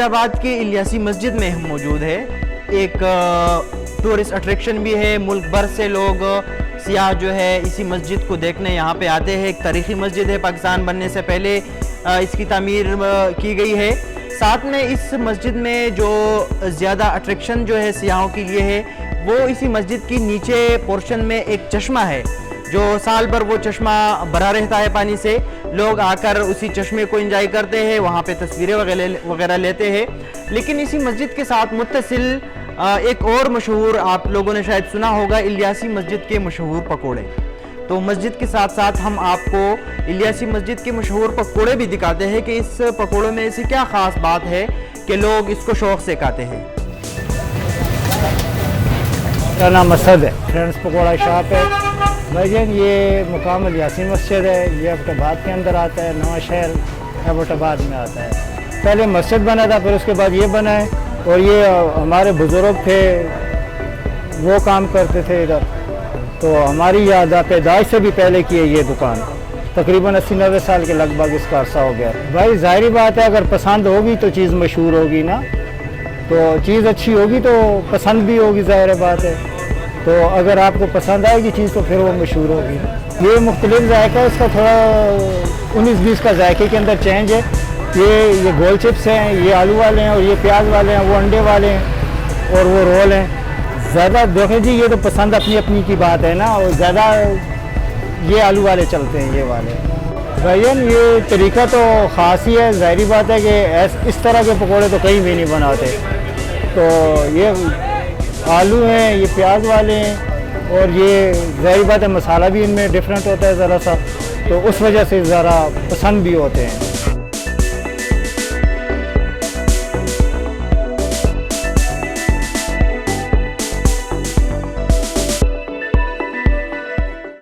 एबटाबाद की इलियासी मस्जिद में हम मौजूद है। एक टूरिस्ट अट्रैक्शन भी है। मुल्क भर से लोग सियाह जो है इसी मस्जिद को देखने यहाँ पे आते हैं। एक तारीख़ी मस्जिद है, पाकिस्तान बनने से पहले इसकी तामीर की गई है। साथ में इस मस्जिद में जो ज़्यादा अट्रैक्शन जो है सियाहों के लिए है वो इसी मस्जिद की नीचे पोर्शन में एक चश्मा है, जो साल भर वो चश्मा भरा रहता है पानी से। लोग आकर उसी चश्मे को एंजॉय करते हैं, वहाँ पे तस्वीरें वगैरह लेते हैं। लेकिन इसी मस्जिद के साथ मुत्तसिल एक और मशहूर, आप लोगों ने शायद सुना होगा, इलियासी मस्जिद के मशहूर पकोड़े। तो मस्जिद के साथ साथ हम आपको इलियासी मस्जिद के मशहूर पकोड़े भी दिखाते हैं कि इस पकोड़ों में ऐसी क्या ख़ास बात है कि लोग इसको शौक़ से खाते हैं। मेरा नाम असद है, फ्रेंड्स पकौड़ा शॉप है भाईजान। ये मुकाम इलियासी मस्जिद है, ये एबटाबाद के अंदर आता है, नवा शहर एबटाबाद में आता है। पहले मस्जिद बना था, फिर उसके बाद ये बना है। और ये हमारे बुज़ुर्ग थे, वो काम करते थे इधर, तो हमारी याद पैदाइश से भी पहले की है ये दुकान। तकरीबन 80-90 साल के लगभग इसका अरसा हो गया। भाई ज़ाहिर बात है, अगर पसंद होगी तो चीज़ मशहूर होगी ना, तो चीज़ अच्छी होगी तो पसंद भी होगी, ज़ाहिर बात है। तो अगर आपको पसंद आएगी चीज़ तो फिर वो मशहूर होगी। ये मुख्तलिफ जायका, इसका थोड़ा 19-20 का जायके के अंदर चेंज है। ये गोल चिप्स हैं, ये आलू वाले हैं, और ये प्याज वाले हैं, वो अंडे वाले हैं, और वो रोल हैं। ज़्यादा देखें जी, ये तो पसंद अपनी अपनी की बात है ना, और ज़्यादा ये आलू वाले चलते हैं, ये वाले। भाईजान ये तरीका तो ख़ास ही है, ज़ाहिर बात है कि इस तरह के पकौड़े तो कहीं भी नहीं बनाते। तो ये आलू हैं, ये प्याज वाले हैं, और ये ज़ाहिर बात है मसाला भी इनमें डिफरेंट होता है ज़रा सा, तो उस वजह से ज़रा पसंद भी होते हैं।